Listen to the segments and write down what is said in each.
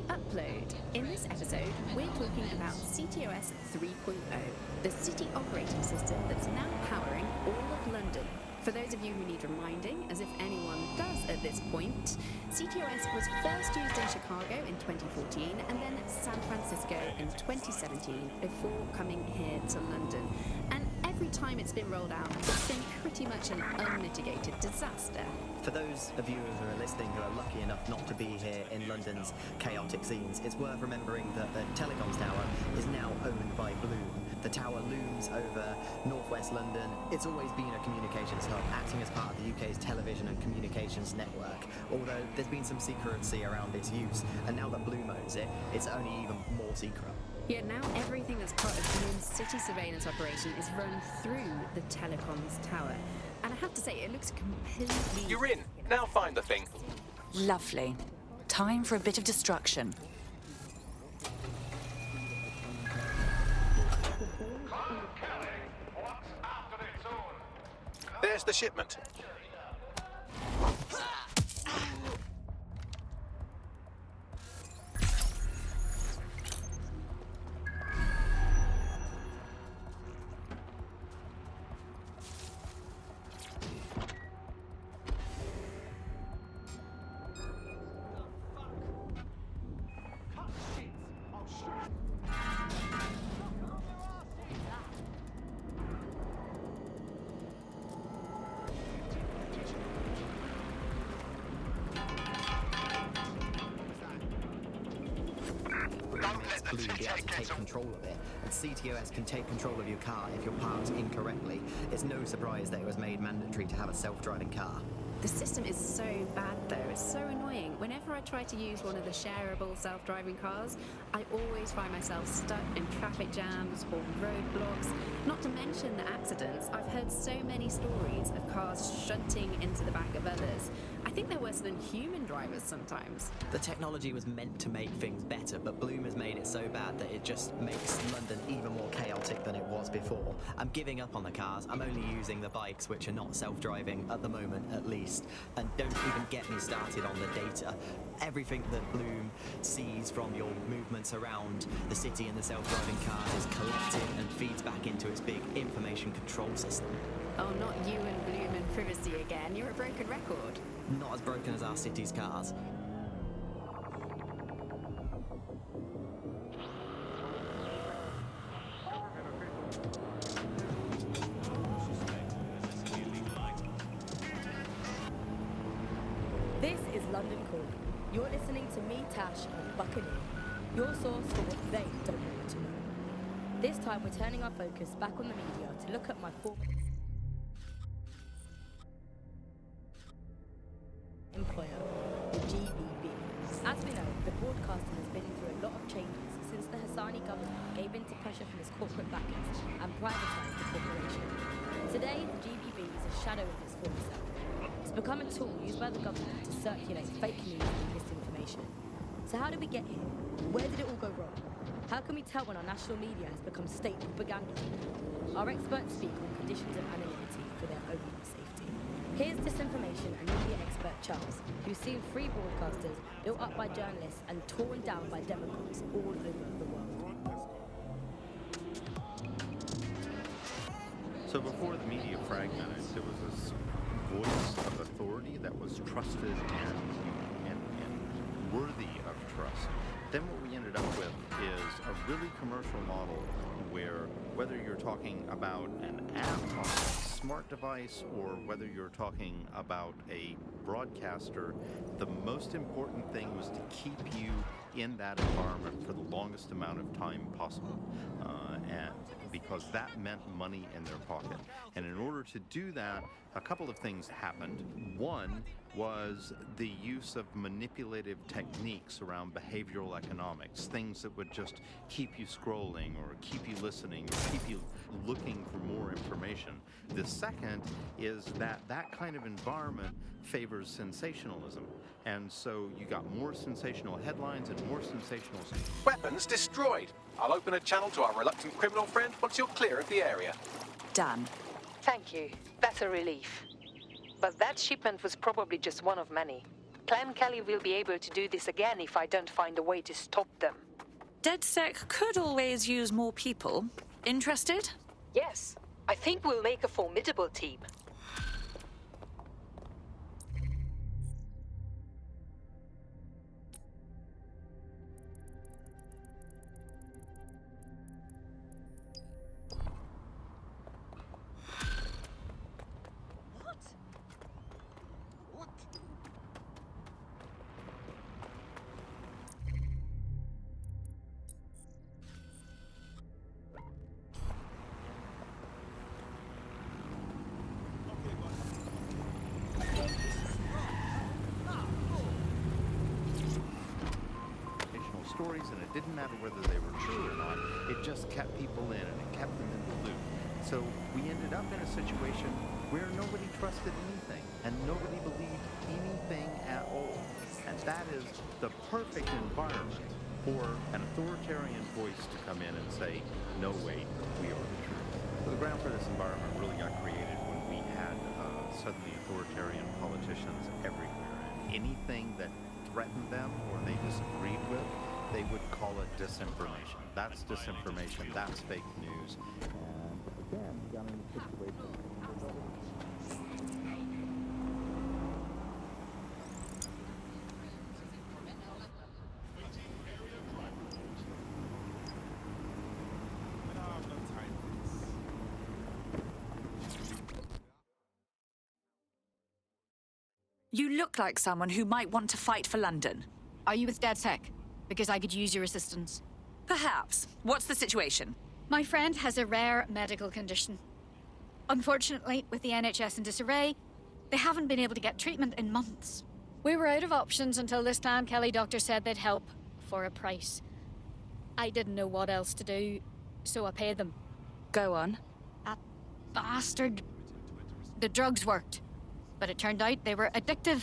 Upload. In this episode, we're talking about CTOS 3.0, the city operating system that's now powering all of London. For those of you who need reminding, as if anyone does at this point, CTOS was first used in Chicago in 2014 and then San Francisco in 2017 before coming here to London. And every time it's been rolled out, it's been pretty much an unmitigated disaster. For those of you who are listening who are lucky enough not to be here in London's chaotic scenes, it's worth remembering that the telecoms tower is now owned by Bloom. The tower looms over northwest London. It's always been a communications hub, acting as part of the UK's television and communications network, although there's been some secrecy around its use, and now that Bloom owns it, it's only even more secret. Yeah, now everything that's part of Bloom's city surveillance operation is run through the telecoms tower. And I have to say, it looks completely... You're in. Now find the thing. Lovely. Time for a bit of destruction. There's the shipment. Bloom be able to take control of it, and CTOS can take control of your car if you're parked incorrectly. It's no surprise that it was made mandatory to have a self-driving car. The system is so bad though, it's so annoying. Whenever I try to use one of the shareable self-driving cars, I always find myself stuck in traffic jams or roadblocks. Not to mention the accidents. I've heard so many stories of cars shunting into the back of others. I think they're worse than human drivers sometimes. The technology was meant to make things better, but Bloom has made it so bad that it just makes London even more chaotic than it was before. I'm giving up on the cars. I'm only using the bikes, which are not self-driving at the moment, at least. And don't even get me started on the data. Everything that Bloom sees from your movements around the city and the self-driving cars is collected and feeds back into its big information control system. Oh, not you and Bloom and privacy again. You're a broken record. Not as broken as our city's cars. This is London Calling. You're listening to me, Tash, on Buccaneer, your source for what they don't want to know. This time we're turning our focus back on the media to look at my former employer, the GBB. As we know, the broadcaster has been through a lot of changes since the Hassani government gave in to pressure from its corporate backers and privatised the corporation. Today, the GBB is a shadow of its former self. It's become a tool used by the government to circulate fake news and misinformation. So how did we get here? Where did it all go wrong? How can we tell when our national media has become state propaganda? Our experts speak on conditions of anonymity for their own safety. Here's disinformation and media expert Charles, who's seen free broadcasters built up by journalists and torn down by demagogues all over the world. So before the media fragmented, there was this voice of authority that was trusted and worthy of trust. Then what we ended up with is a really commercial model where whether you're talking about an app on a smart device or whether you're talking about a broadcaster, the most important thing was to keep you in that environment for the longest amount of time possible. And because that meant money in their pocket. And in order to do that, a couple of things happened. One was the use of manipulative techniques around behavioral economics, things that would just keep you scrolling or keep you listening or keep you looking for more information. The second is that that kind of environment favors sensationalism. And so you got more sensational headlines and more sensational... Weapons destroyed. I'll open a channel to our reluctant criminal friend once you're clear of the area. Done. Thank you. That's a relief. But that shipment was probably just one of many. Clan Kelly will be able to do this again if I don't find a way to stop them. DedSec could always use more people. Interested? Yes, I think we'll make a formidable team. Stories, and it didn't matter whether they were true or not. It just kept people in, and it kept them in the loop. So we ended up in a situation where nobody trusted anything, and nobody believed anything at all. And that is the perfect environment for an authoritarian voice to come in and say, no, wait, we are the truth. So the ground for this environment really got created when we had suddenly authoritarian politicians everywhere. And anything that threatened them or they disagreed with, they would call it disinformation. That's disinformation, that's fake news. And again, we got in a situation. You look like someone who might want to fight for London. Are you with DedSec? Because I could use your assistance. Perhaps. What's the situation? My friend has a rare medical condition. Unfortunately, with the NHS in disarray, they haven't been able to get treatment in months. We were out of options until this Clan Kelly doctor said they'd help for a price. I didn't know what else to do, so I paid them. Go on. That bastard. The drugs worked, but it turned out they were addictive.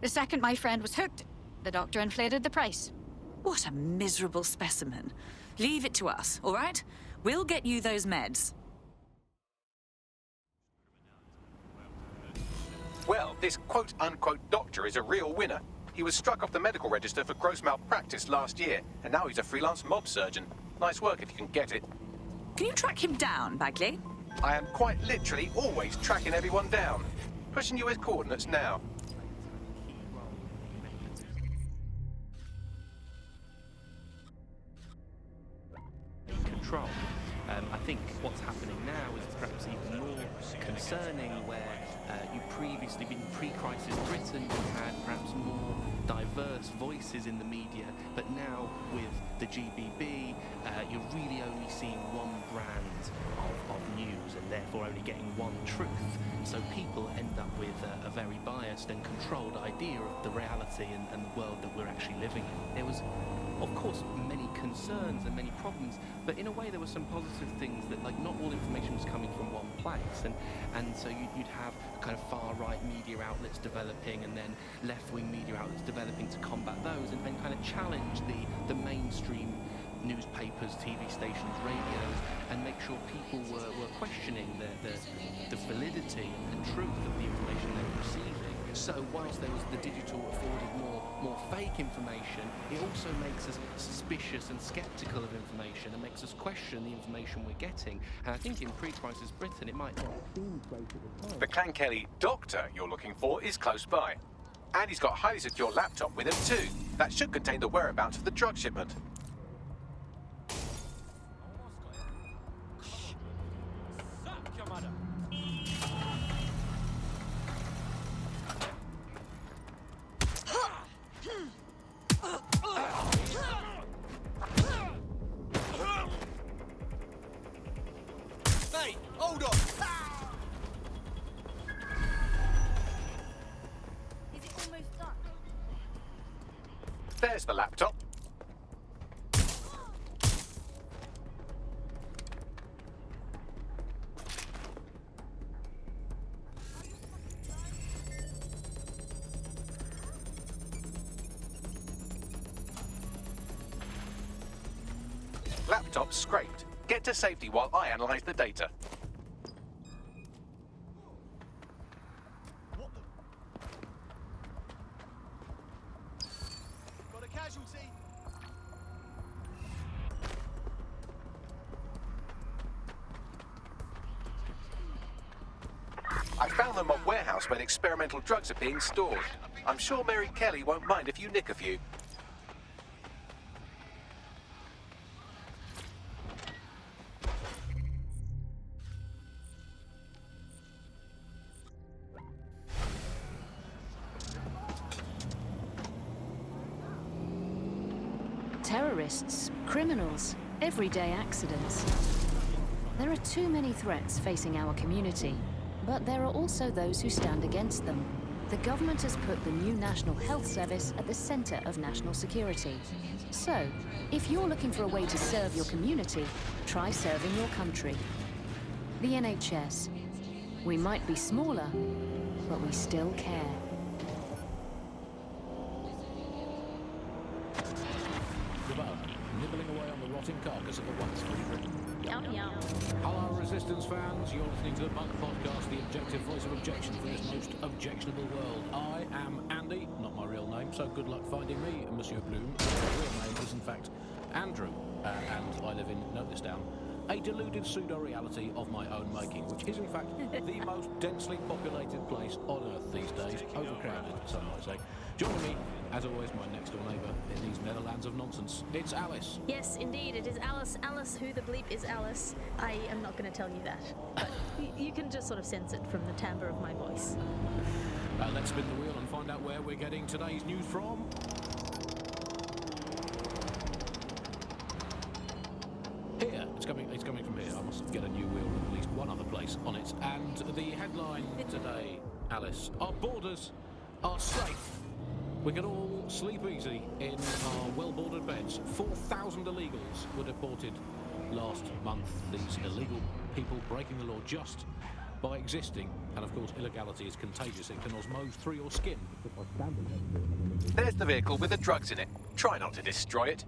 The second my friend was hooked, the doctor inflated the price. What a miserable specimen. Leave it to us, all right? We'll get you those meds. Well, this quote-unquote doctor is a real winner. He was struck off the medical register for gross malpractice last year, and now he's a freelance mob surgeon. Nice work if you can get it. Can you track him down, Bagley? I am quite literally always tracking everyone down. Pushing you his coordinates now. Control. I think what's happening now is perhaps even more concerning, where you previously, in pre-crisis Britain, you had perhaps more diverse voices in the media, but now with the GBB, you're really only seeing one brand of news, and therefore only getting one truth. So people end up with a very biased and controlled idea of the reality and the world that we're actually living in. There was, of course, many concerns and many problems, but in a way there were some positive things, that like not all information was coming from one place, and so you'd have kind of far-right media outlets developing, and then left-wing media outlets developing to combat those, and kind of challenge the mainstream newspapers, TV stations, radios, and make sure people were questioning the validity and truth of the information they were receiving. So whilst there was the digital afforded more fake information, it also makes us suspicious and sceptical of information, and makes us question the information we're getting. And I think in pre-crisis Britain it might not seem great at the time. The Clan Kelly doctor you're looking for is close by. And he's got a highly secure laptop with him too. That should contain the whereabouts of the drug shipment. Hey, hold on! Is it almost done? There's the laptop. Laptop scraped. Get to safety while I analyze the data. I found the mob warehouse where the experimental drugs are being stored. I'm sure Mary Kelly won't mind if you nick a few. Terrorists, criminals, everyday accidents. There are too many threats facing our community, but there are also those who stand against them. The government has put the new National Health Service at the center of national security. So, if you're looking for a way to serve your community, try serving your country. The NHS. We might be smaller, but we still care. Nibbling away on the rotting carcass of the once free Britain. Yum yum. Hello, Resistance fans. You're listening to the Bunk Podcast, the objective voice of objection for this most objectionable world. I am Andy, not my real name, so good luck finding me, Monsieur Bloom. My real name is, in fact, Andrew, and I live in, note this down, a deluded pseudo-reality of my own making, which is, in fact, the most densely populated place on Earth these days, overcrowded, some might say. Joining me, as always, my next-door neighbour in these Netherlands of nonsense. It's Alice. Yes, indeed, it is Alice. Alice, who the bleep is Alice? I am not going to tell you that, but you can just sort of sense it from the timbre of my voice. Let's spin the wheel and find out where we're getting today's news from. Here, it's coming from here. I must get a new wheel with at least one other place on it. And the headline today, Alice, our borders are safe. We can all sleep easy in our well-bordered beds. 4,000 illegals were deported last month. These illegal people breaking the law just by existing. And of course, illegality is contagious. It can osmose through your skin. There's the vehicle with the drugs in it. Try not to destroy it.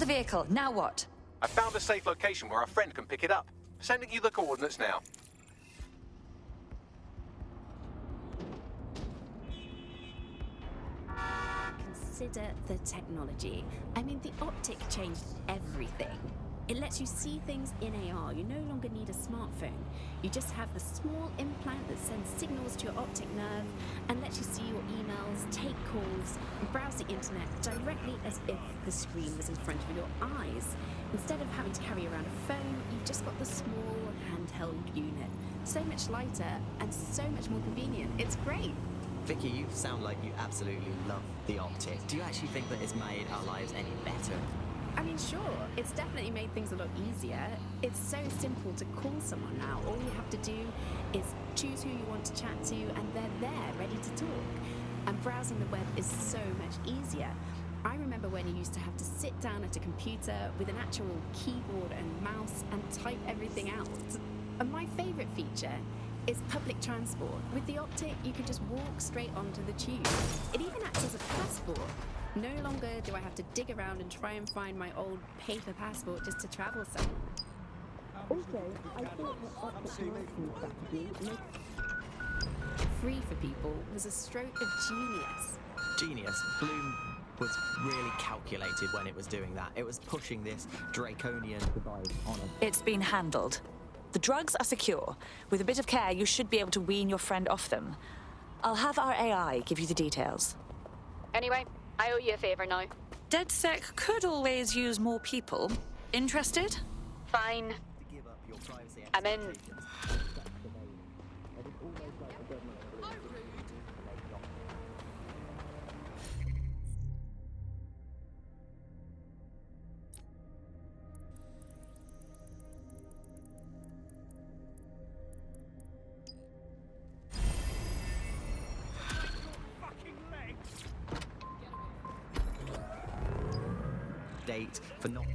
vehicle. Now what? I found a safe location where our friend can pick it up. Sending you the coordinates now. Consider the technology. I mean, the optic changed everything. It lets you see things in AR. You no longer need a smartphone. You just have a small implant that sends signals to your optic nerve and lets you see your emails, take calls, and browse the internet directly as if the screen was in front of your eyes. Instead of having to carry around a phone, you've just got the small handheld unit. So much lighter and so much more convenient. It's great. Vicky, you sound like you absolutely love the optic. Do you actually think that it's made our lives any better? I mean, sure, it's definitely made things a lot easier. It's so simple to call someone now. All you have to do is choose who you want to chat to, and they're there, ready to talk. And browsing the web is so much easier. I remember when you used to have to sit down at a computer with an actual keyboard and mouse and type everything out. And my favourite feature is public transport. With the optic, you can just walk straight onto the tube. It even acts as a passport. No longer do I have to dig around and try and find my old paper passport just to travel somewhere. Also, I thought the optic marketing strategy free for people was a stroke of genius. Genius. Bloom was really calculated when it was doing that. It was pushing this draconian device on us. It's been handled. The drugs are secure. With a bit of care, you should be able to wean your friend off them. I'll have our AI give you the details. Anyway, I owe you a favor now. DedSec could always use more people. Interested? Fine. I'm in. Date for not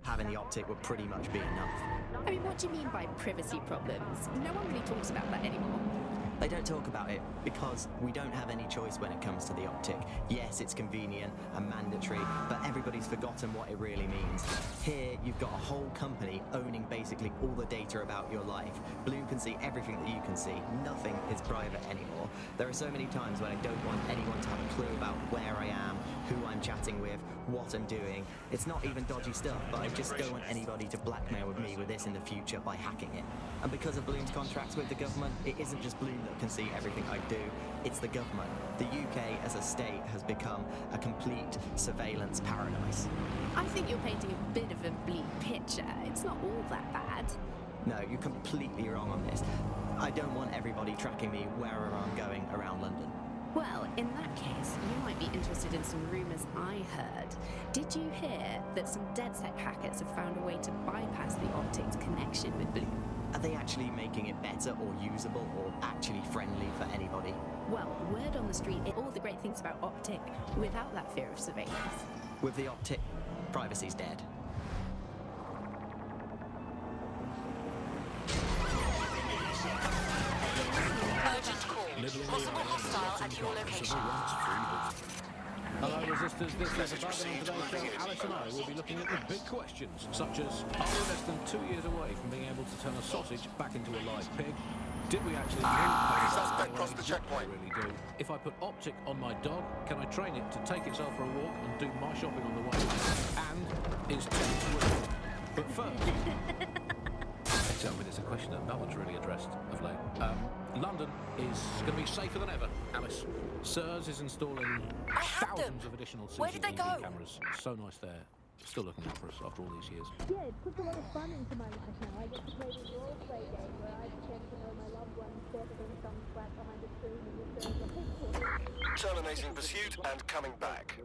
having the optic would pretty much be enough. I mean, what do you mean by privacy problems? No one really talks about that anymore. They don't talk about it because we don't have any choice when it comes to the optic. Yes, it's convenient and mandatory, but everybody's forgotten what it really means. Here, you've got a whole company owning basically all the data about your life. Bloom can see everything that you can see. Nothing is private anymore. There are so many times when I don't want anyone to have a clue about where I am, who I'm chatting with, what I'm doing. It's not even dodgy stuff, but I just don't want anybody to blackmail with me with this in the future by hacking it. And because of Bloom's contracts with the government, it isn't just Bloom that can see everything I do, it's the government. The UK as a state has become a complete surveillance paradise. I think you're painting a bit of a bleak picture. It's not all that bad. No, you're completely wrong on this. I don't want everybody tracking me wherever I'm going around London. Well, in that case, you might be interested in some rumours I heard. Did you hear that some DedSec hackers have found a way to bypass the optics connection with Bloom? Are they actually making it better or usable or actually friendly for anybody? Well, word on the street is all the great things about optic without that fear of surveillance. With the optic, privacy's dead. Urgent call. Possible hostile at your location. Hello, Resistors. This is a bug, and on today's show, Alice and I will be looking at the big questions, such as, are we less than 2 years away from being able to turn a sausage back into a live pig? Did we actually suspect crossed the checkpoint. I really do. If I put optic on my dog, can I train it to take itself for a walk and do my shopping on the way? And is tennis real? But first, tell me there's a question that no one's really addressed of late. London is going to be safer than ever, Alice. SIRS is installing thousands of additional CCTV cameras. So nice there. Still looking out for us after all these years. Yeah, it puts a lot of fun into my life now. I get to play this role-play game where I pretend to know my loved ones better than some flat behind a screen in the service of headquarters. Terminating pursuit and coming back.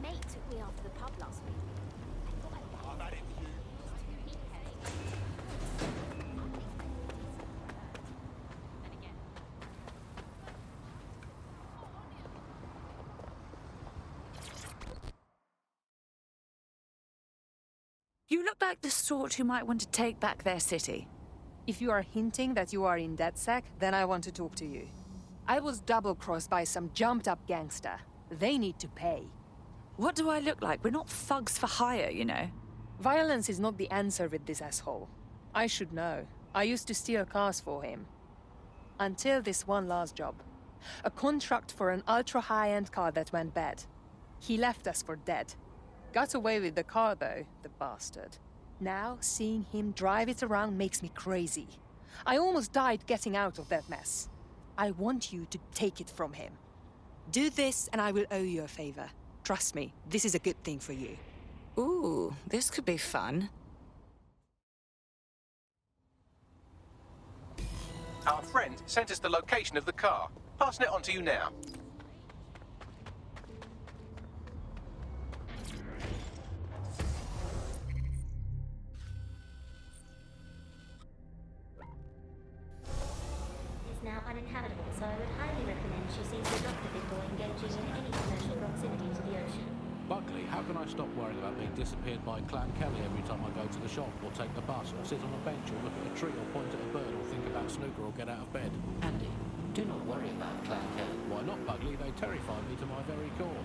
mate took me after the pub last week. I thought I've had it with you. You look like the sort who might want to take back their city. If you are hinting that you are in DedSec, then I want to talk to you. I was double-crossed by some jumped-up gangster. They need to pay. What do I look like? We're not thugs for hire, you know. Violence is not the answer with this asshole. I should know. I used to steal cars for him. Until this one last job. A contract for an ultra-high-end car that went bad. He left us for dead. Got away with the car though, the bastard. Now, seeing him drive it around makes me crazy. I almost died getting out of that mess. I want you to take it from him. Do this and I will owe you a favor. Trust me, this is a good thing for you. Ooh, this could be fun. Our friend sent us the location of the car. Passing it on to you now. Now uninhabitable, so I would highly recommend she sees a doctor before engaging in any commercial proximity to the ocean. Buckley, how can I stop worrying about being disappeared by Clan Kelly every time I go to the shop, or take the bus, or sit on a bench, or look at a tree, or point at a bird, or think about snooker, or get out of bed? Andy, do not worry about Clan Kelly. Why not, Buckley? They terrify me to my very core.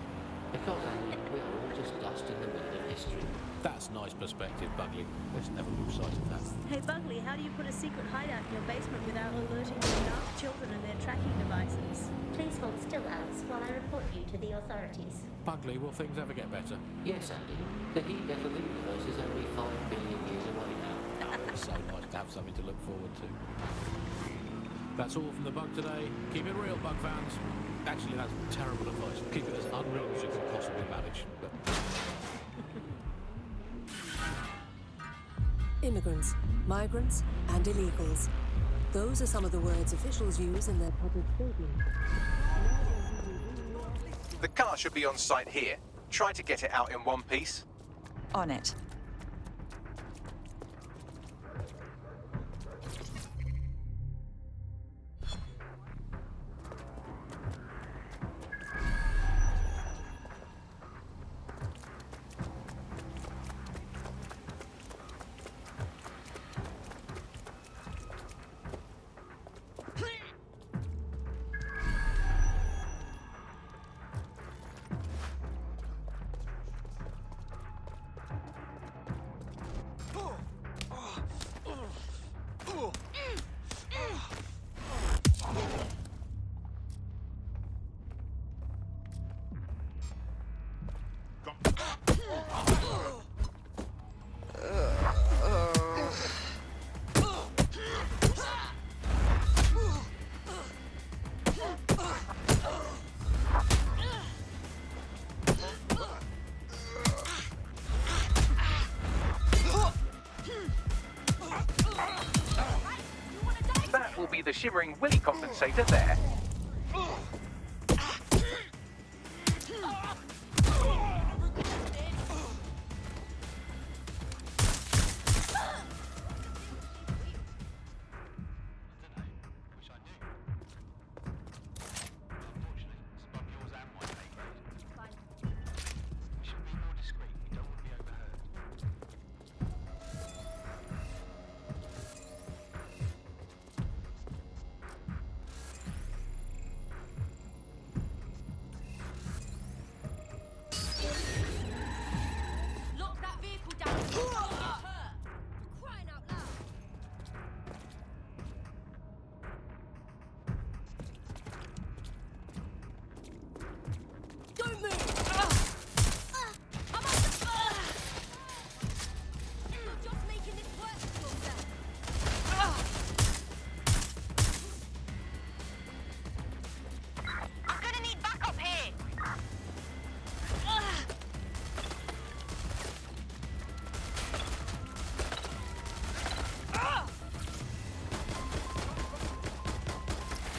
Because, Andy, we are all just dust in the wind of history. That's nice perspective, Buckley. Let's never lose sight of that. Hey Buckley, how do you put a secret hideout in your basement without alerting the dark children and their tracking devices? Please hold still, Alice, while I report you to the authorities. Buckley, will things ever get better? Yes, Andy. The heat death of the universe is only 5 billion years away now. It's so nice to have something to look forward to. That's all from the Bug today. Keep it real, Bug fans. Actually, that's terrible advice. Keep it as unreal as you can possibly manage. But... Immigrants, migrants, and illegals. Those are some of the words officials use in their public statements. The car should be on site here. Try to get it out in one piece. On it. That will be the Shivering Willy compensator there.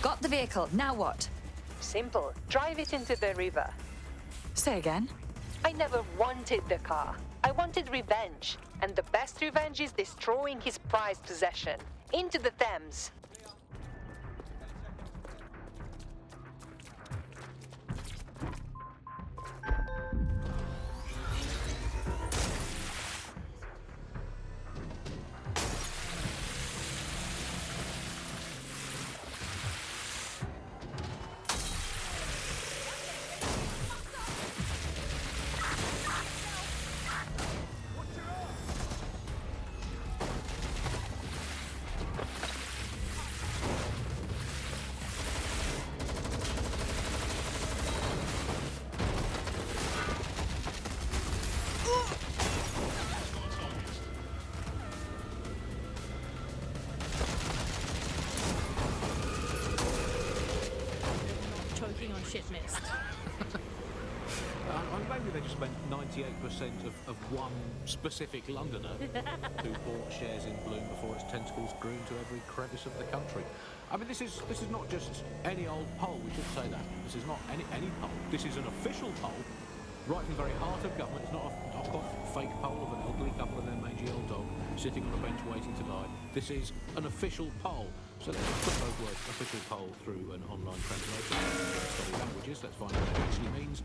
Got the vehicle, now what? Simple. Drive it into the river. Say again? I never wanted the car. I wanted revenge. And the best revenge is destroying his prized possession. Into the Thames. Choking on shit mist. Maybe they just spent 98% of one specific Londoner who bought shares in Bloom before its tentacles grew into every crevice of the country. I mean, this is not just any old poll. We should say that. This is not any poll. This is an official poll, right from the very heart of government. It's not a knock-off fake poll of an elderly couple and their mangy old dog sitting on a bench waiting to die. This is an official poll. So let's put those words, official poll, through an online translation. Study languages. Let's find out what it actually means.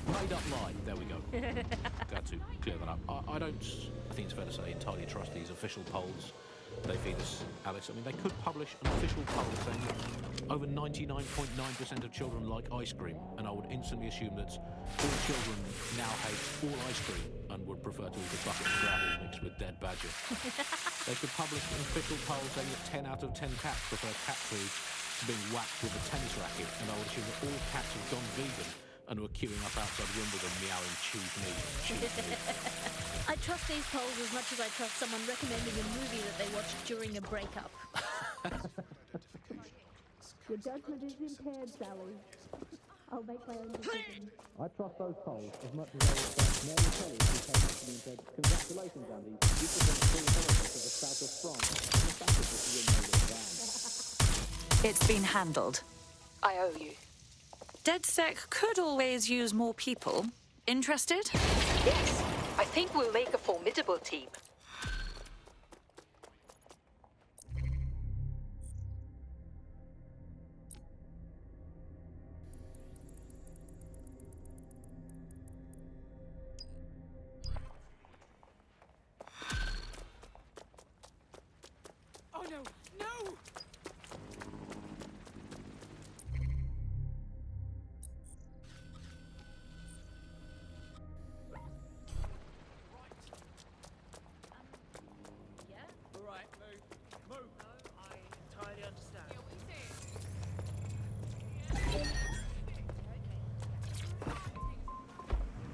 Made up lie. There we go. Glad to clear that up. I think it's fair to say, entirely trust these official polls. They feed us, Alice. I mean, they could publish an official poll saying that over 99.9% of children like ice cream, and I would instantly assume that all children now hate all ice cream and would prefer to eat a bucket of gravel mixed with dead badger. They could publish an official poll saying that 10 out of 10 cats prefer cat food to being whacked with a tennis racket, and I would assume that all cats have gone vegan and were queuing up outside Wimbledon meowing choose me. I trust these polls as much as I trust someone recommending a movie that they watched during a breakup. Your judgment is impaired, Sally. I'll make my own decision. I trust those polls as much as I respect Mary Kelly, who came up to me and said, "Congratulations, Andy. You present the full politics of the south of France and the fact that this windmill is down." It's been handled. I owe you. DedSec could always use more people. Interested? Yes. I think we'll make a formidable team. Oh no! No!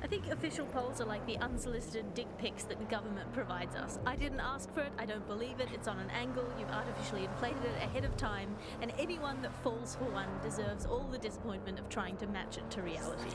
I think official polls are like the unsolicited dick pics that the government provides us. I didn't ask for it, I don't believe it, it's on an angle, you've artificially inflated it ahead of time, and anyone that falls for one deserves all the disappointment of trying to match it to reality.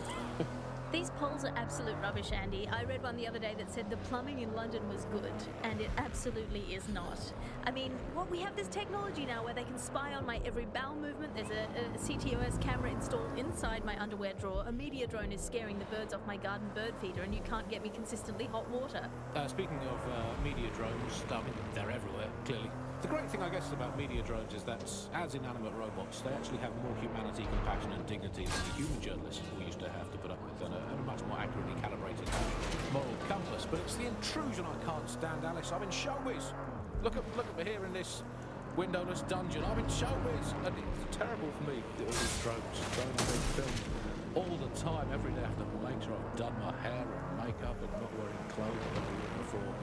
These polls are absolute rubbish, Andy. I read one the other day that said the plumbing in London was good, and it absolutely is not. I mean, we have this technology now where they can spy on my every bowel movement. There's a CTOS camera installed inside my underwear drawer. A media drone is scaring the birds off my garden bird feeder, and you can't get me consistently hot water. Speaking of media drones, I mean, they're everywhere, clearly. The great thing, I guess, about media drones is that, as inanimate robots, they actually have more humanity, compassion and dignity than the human journalists we used to have to put up with, and a much more accurately calibrated moral compass. But it's the intrusion I can't stand, Alice. I'm in showbiz. Look at me here in this windowless dungeon. I'm in showbiz, and it's terrible for me, all these drones going to make film all the time. Every day I have to make sure I've done my hair and makeup and not wearing clothes like we were before.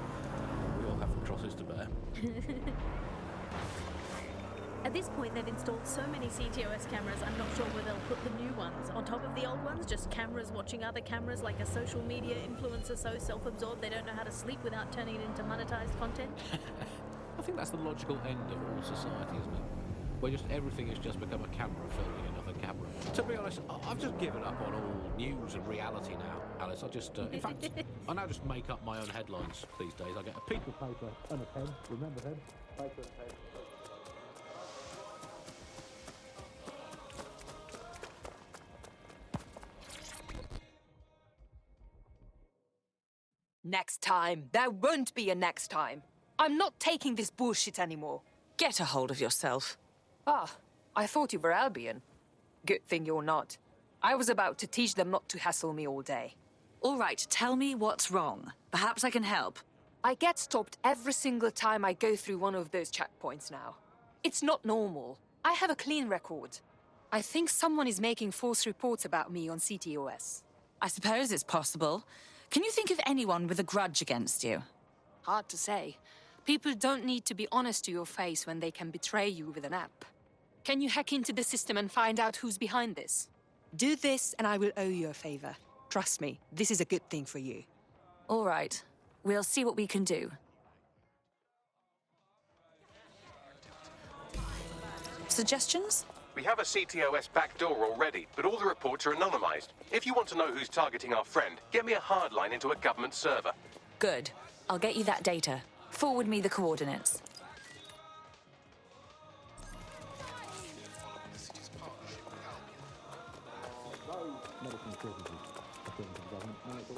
We all have crosses to bear. At this point, they've installed so many CTOS cameras, I'm not sure where they'll put the new ones. On top of the old ones, just cameras watching other cameras, like a social media influencer so self-absorbed they don't know how to sleep without turning it into monetized content. I think that's the logical end of all society, isn't it? Where just everything has just become a camera filming another camera. To be honest, I've just given up on all news and reality now, Alice. I just, in fact, I now just make up my own headlines these days. I get a people paper and a pen. Remember them? Paper and pen. Next time. There won't be a next time. I'm not taking this bullshit anymore. Get a hold of yourself. Ah, I thought you were Albion. Good thing you're not. I was about to teach them not to hassle me all day. All right, tell me what's wrong. Perhaps I can help. I get stopped every single time I go through one of those checkpoints now. It's not normal. I have a clean record. I think someone is making false reports about me on CTOS. I suppose it's possible. Can you think of anyone with a grudge against you? Hard to say. People don't need to be honest to your face when they can betray you with an app. Can you hack into the system and find out who's behind this? Do this and I will owe you a favor. Trust me, this is a good thing for you. All right. We'll see what we can do. Suggestions? We have a CTOS backdoor already, but all the reports are anonymized. If you want to know who's targeting our friend, get me a hardline into a government server. Good. I'll get you that data. Forward me the coordinates. Medicine services, according to the government, monitor.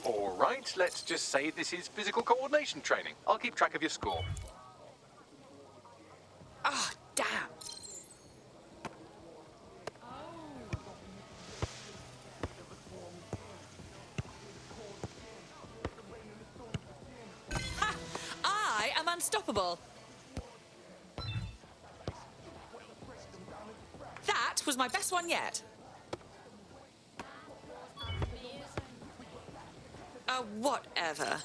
All right, let's just say this is physical coordination training. I'll keep track of your score. Ah, damn. Ha! I am unstoppable. That was my best one yet. Whatever.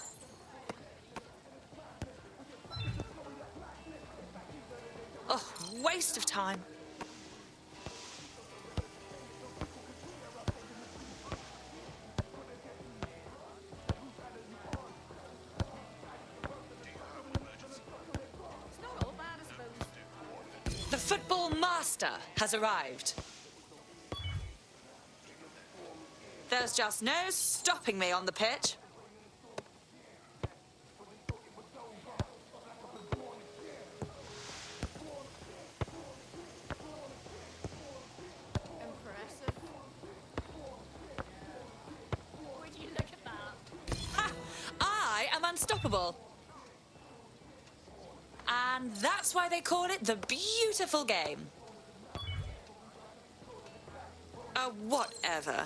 Oh, waste of time. The football master has arrived. There's just no stopping me on the pitch. Impressive. Would you look at that? Ha! I am unstoppable. And that's why they call it the beautiful game. Whatever.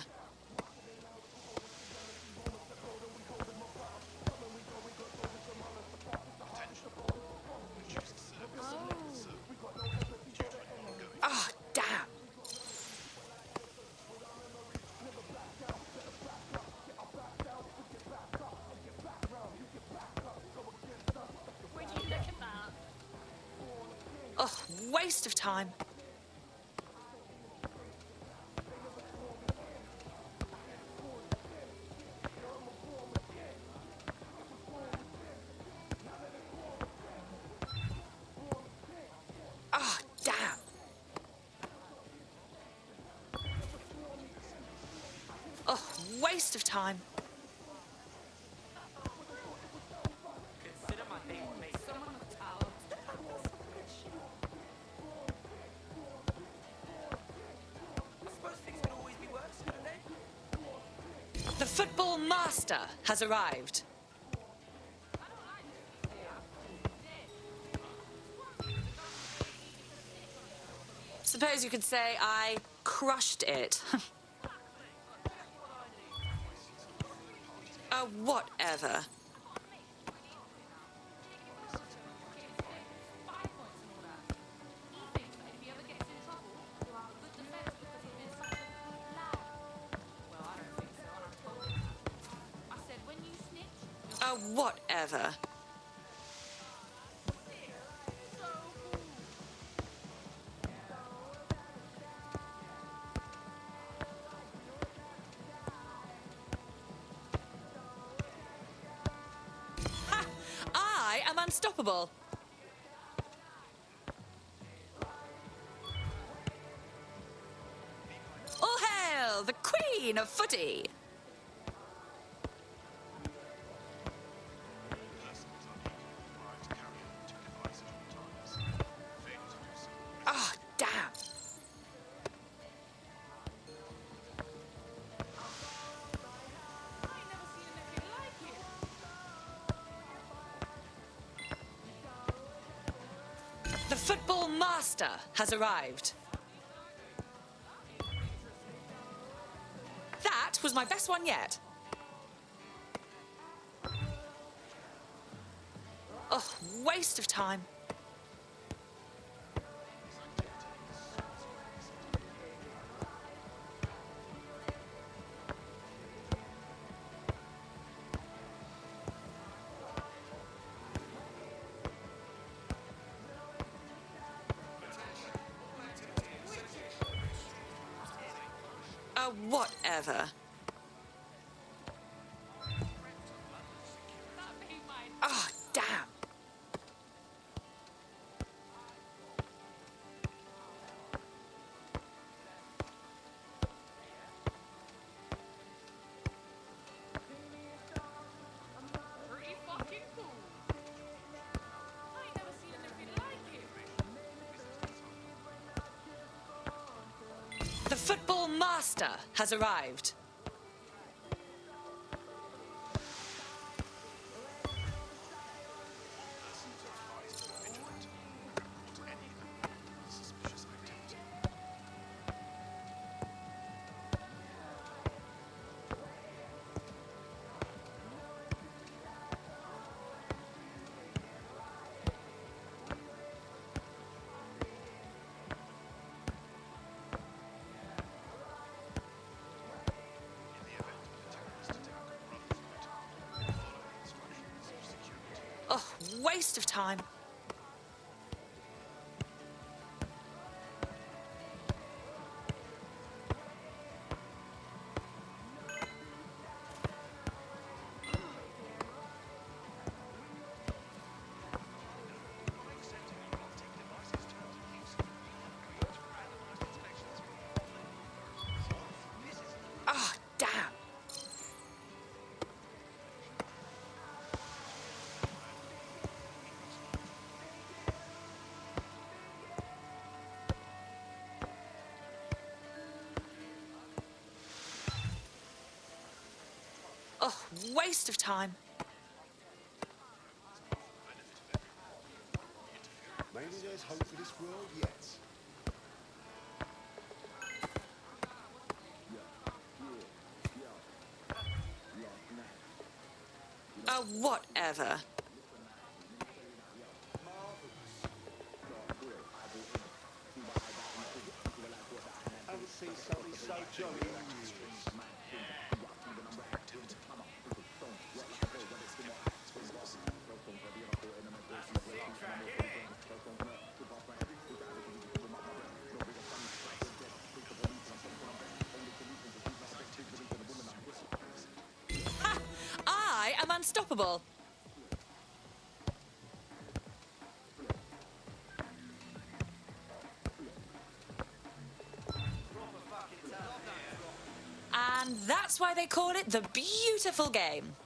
Oh, damn. Would you look at that? Oh, waste of time. Oh, damn. Oh, waste of time. The football master has arrived. Suppose you could say I crushed it. Whatever. Whatever. Ha! I am unstoppable. All hail the Queen of Footy! Oh, damn. The football master has arrived. That was my best one yet. Oh, waste of time. Whatever. Oh, damn. The football master has arrived. Oh, waste of time. Oh, damn. Oh, waste of time. Maybe there's hope for this world yet. Whatever. Haven't seen somebody so jolly in years. Ha! I am unstoppable. And that's why they call it the beautiful game.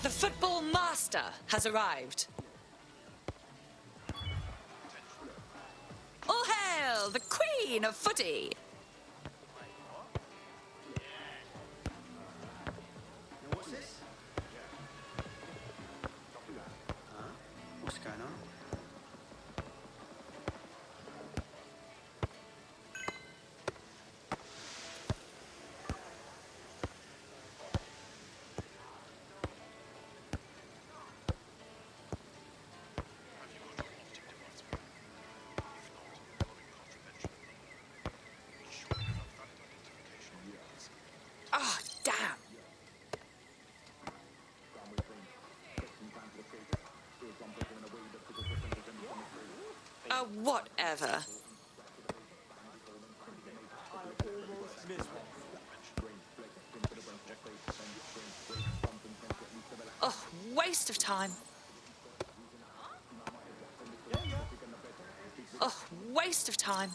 The master has arrived. All hail the Queen of Footy! What's this? Huh? What's going on? Oh, damn. Whatever. Oh, waste of time. Oh, waste of time.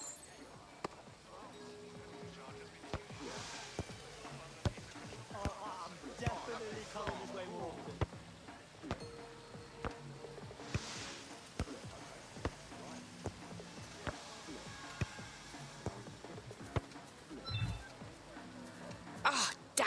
Oh, damn.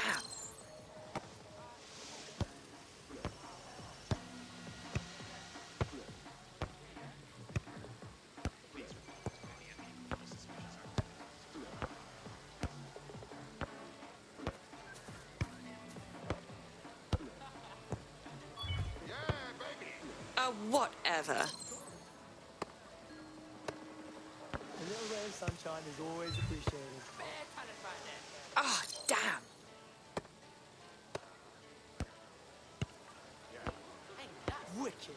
Whatever. A little ray of sunshine is always appreciated. Oh, damn. Wicked.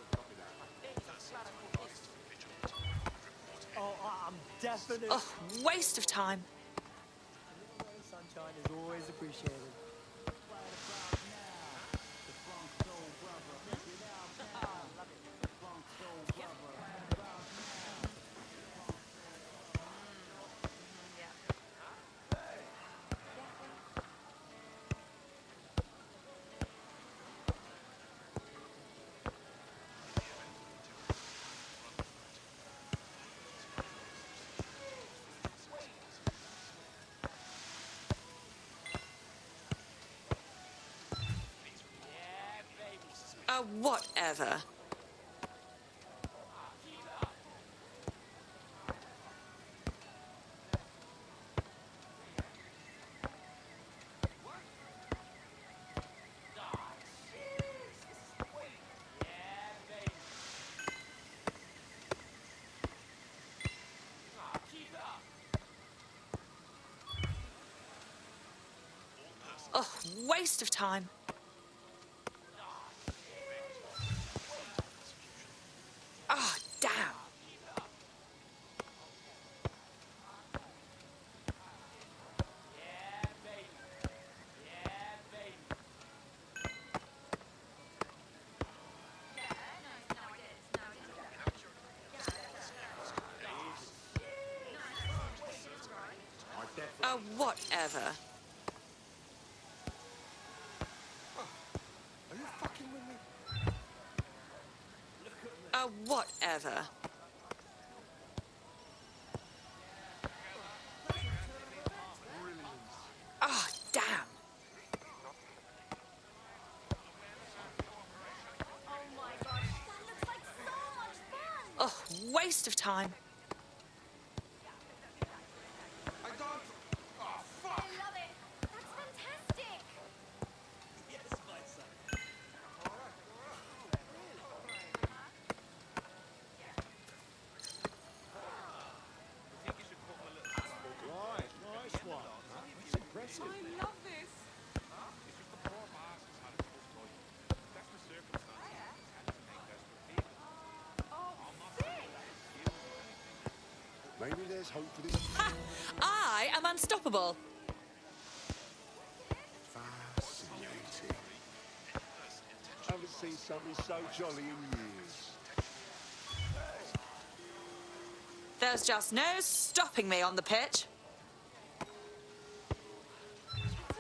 Oh, I'm definitely... Oh, waste of time. A little ray of sunshine is always appreciated. Whatever. Oh, waste of time. Oh, damn. Whatever. Are you fucking with me? Whatever. Oh, damn. Oh my gosh, that looks like so much fun! Oh, waste of time. I love it! That's fantastic! Yes, my son. Right, nice one. That's impressive. I love this! Maybe there's hope for this. I am unstoppable. Fascinating. Haven't seen something so jolly in years. There's just no stopping me on the pitch. That's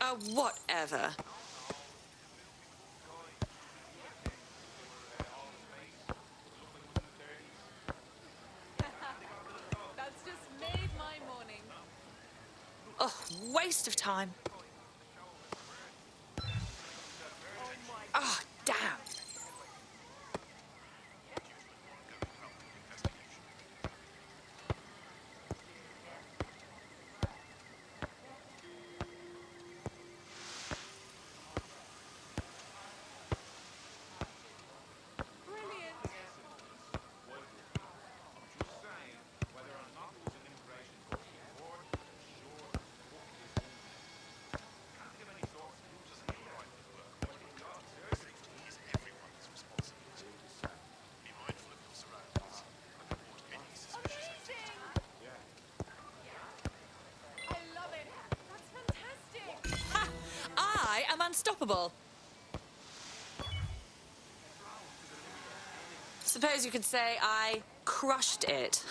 amazing! Whatever. Oh, waste of time. Oh, damn. I am unstoppable. Suppose you could say I crushed it.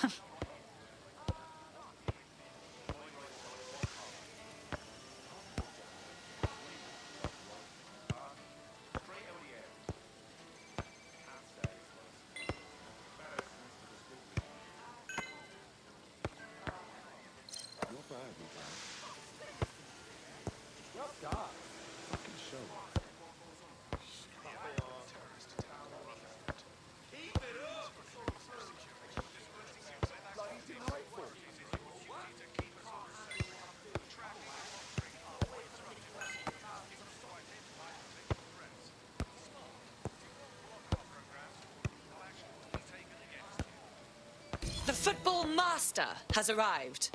The football master has arrived.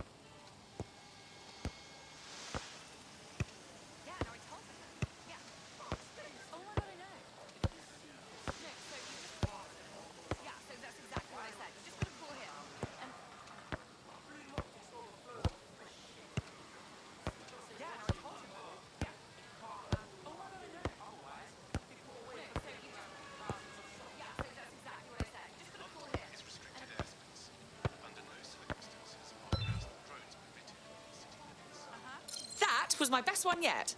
That was my best one yet.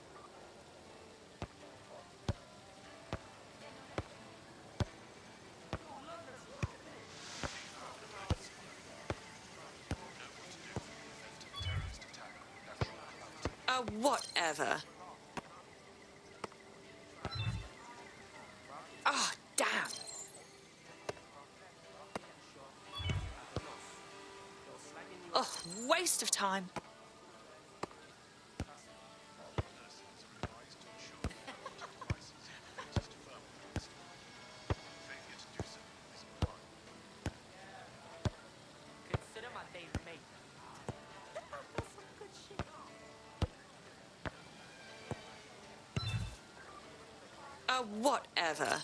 Whatever. Oh, damn. Oh, waste of time. Whatever.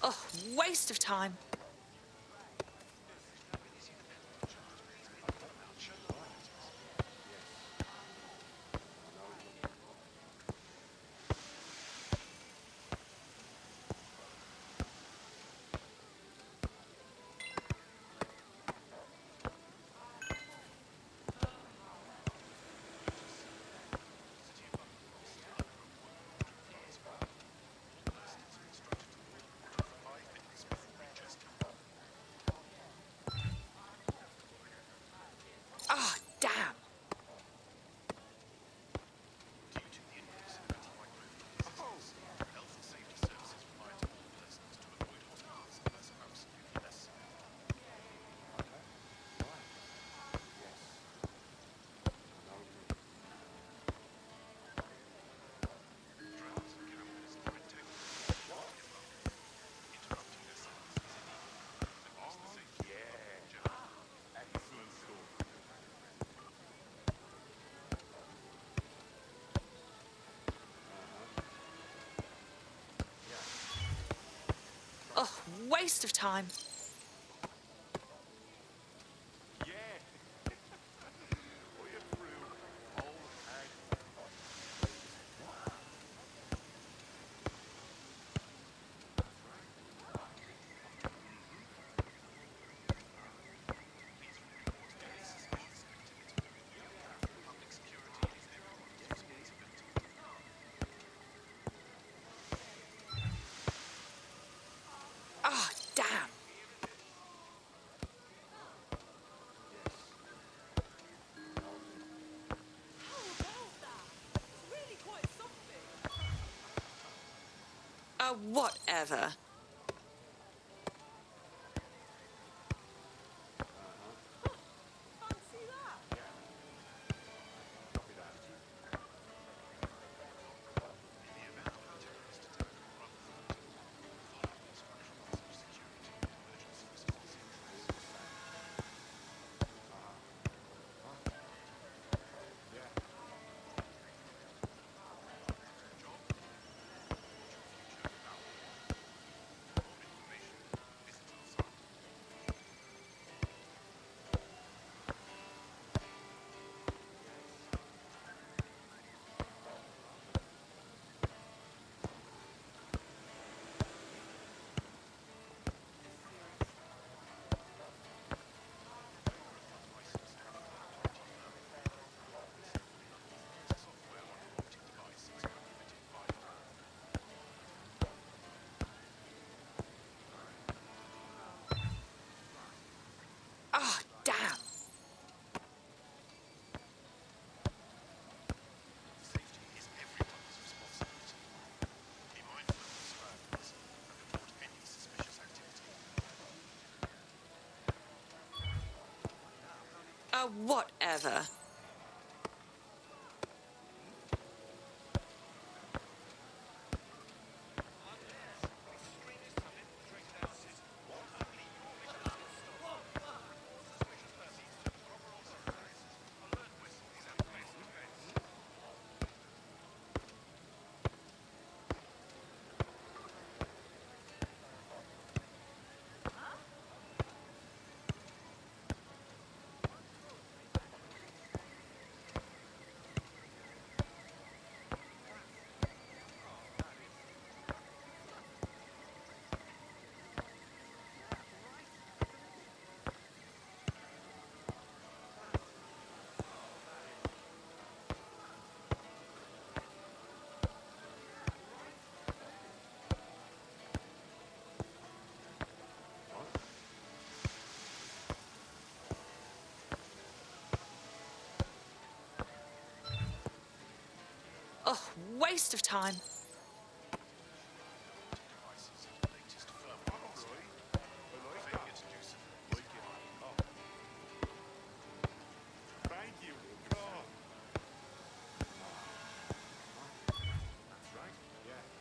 Oh, waste of time. Oh, damn. Oh, waste of time. Whatever. Oh, damn. Whatever. Oh, waste of time.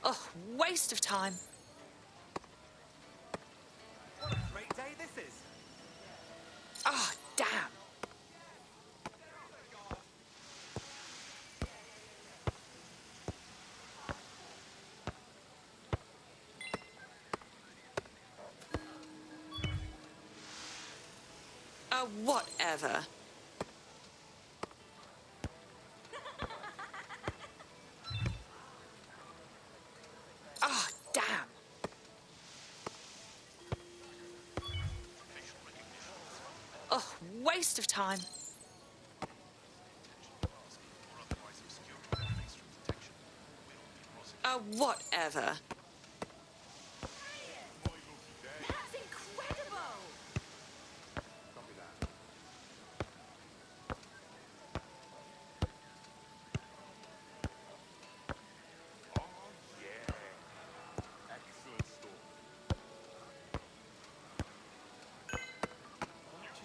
Oh, waste of time. What a great day this is. Oh, damn. Whatever. Oh, damn. Oh, waste of time. Whatever. That's incredible!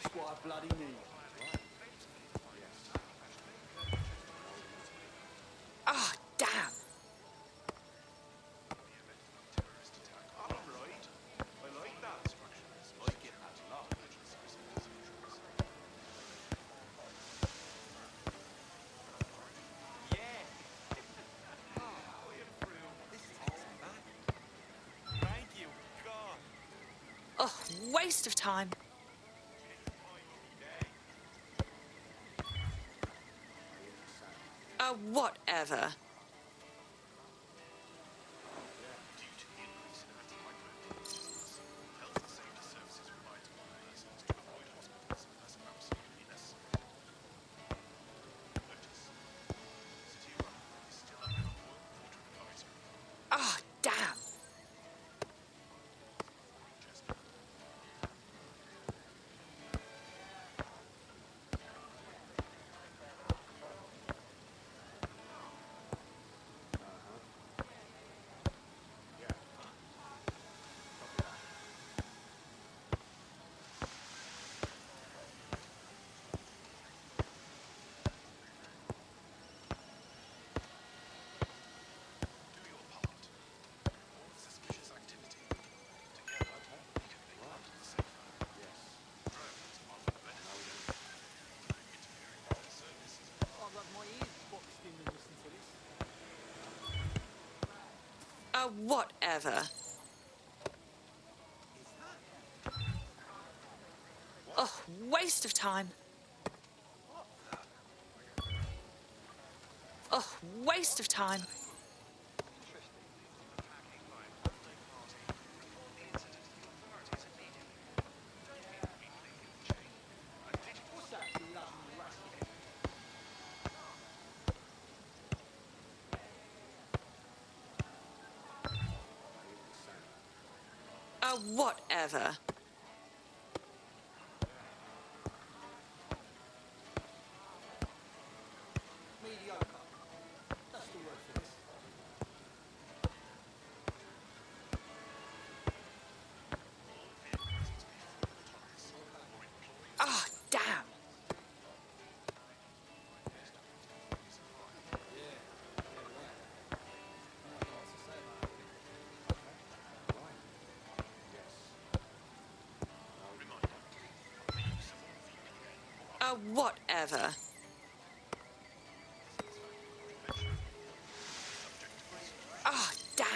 Just what I bloody need. Oh, damn. Oh, waste of time. Whatever. Oh, damn. Whatever. Oh, waste of time. Oh, waste of time. Whatever. Mediocre. That's the word for this. Oh, damn. Whatever. Oh, damn.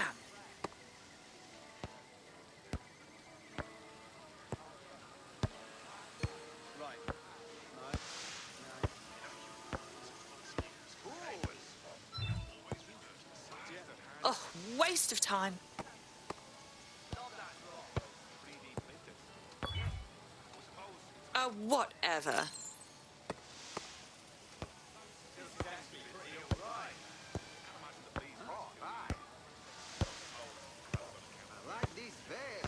Right. Oh, waste of time. Whatever. I like this very